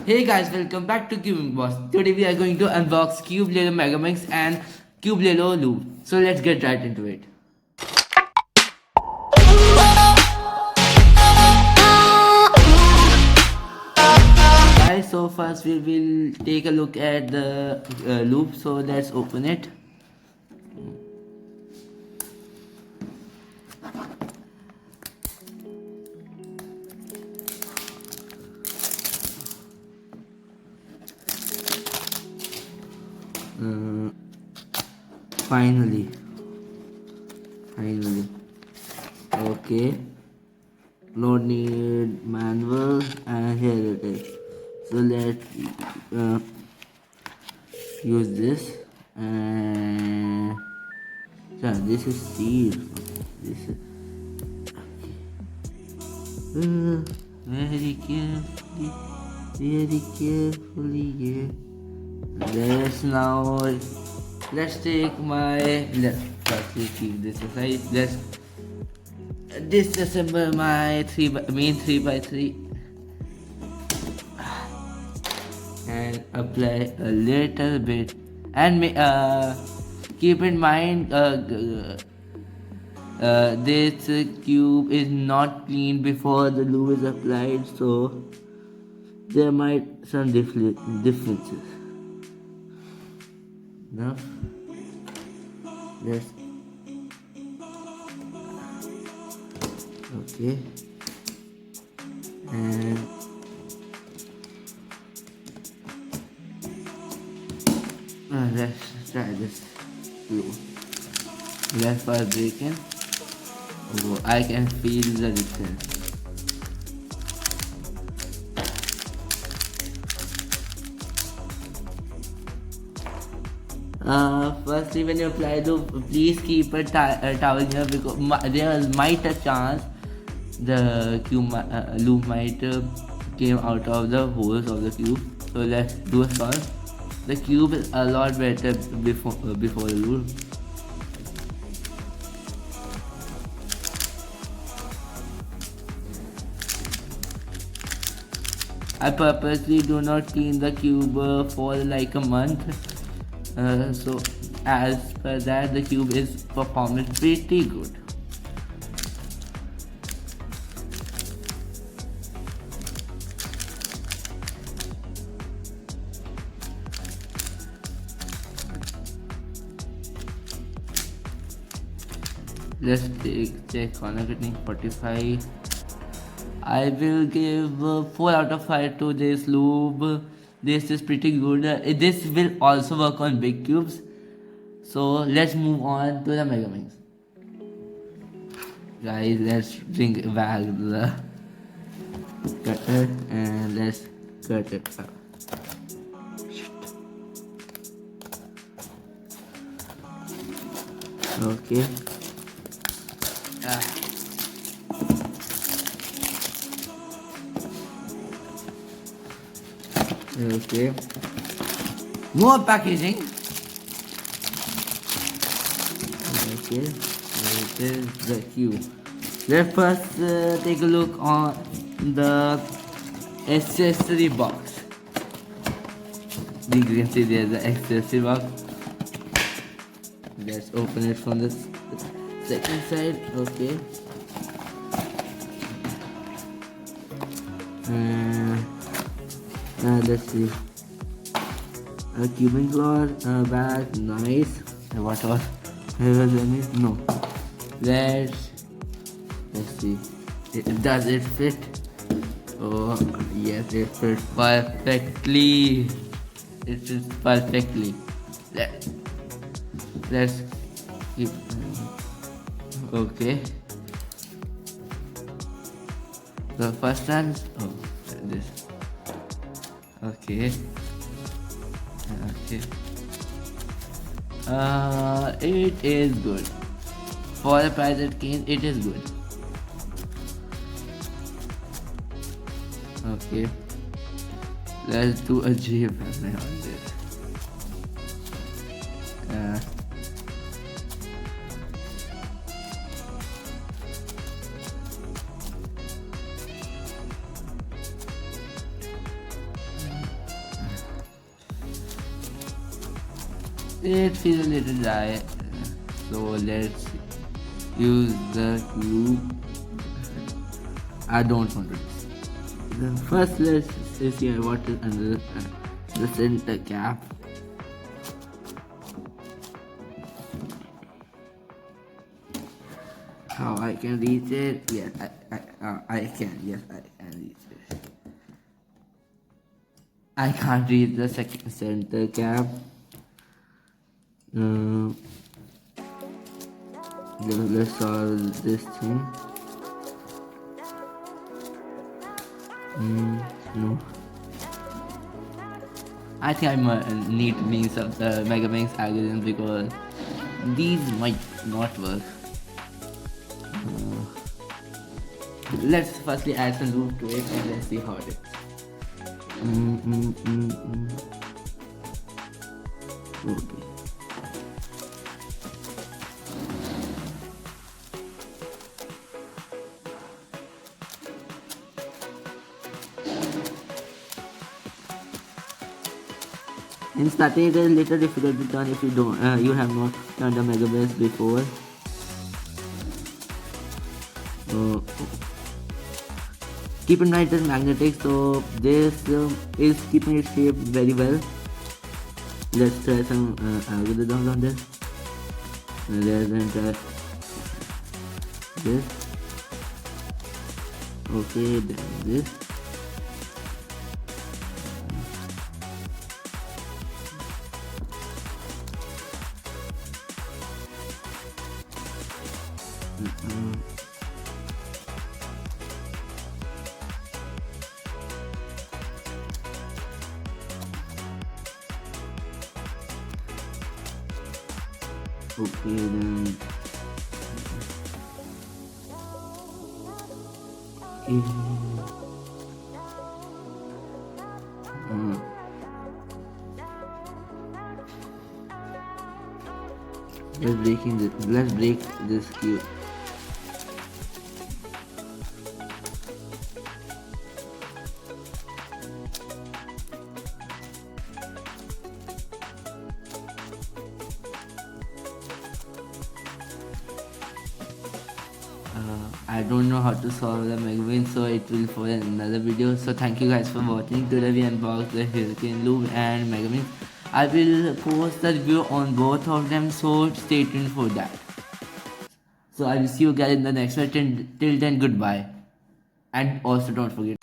Hey guys, welcome back to Cubing Boss. Today we are going to unbox cubelelo megaminx and cubelelo loop. So let's get right into it. Guys, so first we will take a look at the loop. So let's open it. Finally. Okay. No need manual, and here it is. So let's use this, and yeah, this is steel. This is very carefully, yeah. Let's take my let's keep this aside. Let's disassemble my main 3x3 and apply a little bit, and keep in mind this cube is not cleaned before the glue is applied, so there might some differences. Now let's okay, and let's try this glue. Left for breaking. Oh, I can feel the difference. Firstly, when you apply the, please keep a towel here, because there might a chance the loop might came out of the holes of the cube. So let's do a solve. The cube is a lot better before the loop. I purposely do not clean the cube for like a month. So as per that, the cube is performing pretty good. Let's check corner fitting 45. I will give 4 out of 5 to this loop. This is pretty good. This will also work on big cubes. So let's move on to the megaminx. Guys, let's bring back the cutter and let's cut it out. Okay. Okay. More packaging. Okay. This is the cube. Let's first take a look on the accessory box. You can see there's the accessory box. Let's open it from the second side. Okay. Let's see. A cubing cloth, a bag, nice. What else? No. Let's see. Does it fit? Oh yes, it fits perfectly. It fits perfectly. Let's keep. Okay. The first one. Oh, this. Okay. It is good. For the price it came, it is good. Okay. Let's do a jib on this. It feels a little dry, so let's use the cube. I don't want to. First, let's see what is under the center cap. How I can reach it? Yes, I can. Yes, I can reach it. I can't reach the second center cap. Let's solve this thing. No. I think I need to make some megaminx algorithm because these might not work. Let's firstly add some loop to it and then see how it is. Okay. In starting, it is a little difficult to turn if you don't, you have not turned a megaminx before. Keep in mind it is magnetic, so this is keeping its shape very well. Let's try some algorithms on this. Let's then try this. Okay, then this. Okay, then. Let's break this cube. I don't know how to solve the megaminx, so it will for another video. So thank you guys for watching. Today we unboxed the hurricane loop and megaminx. I will post the review on both of them, so stay tuned for that. So I will see you guys in the next one. Till then, goodbye, and also don't forget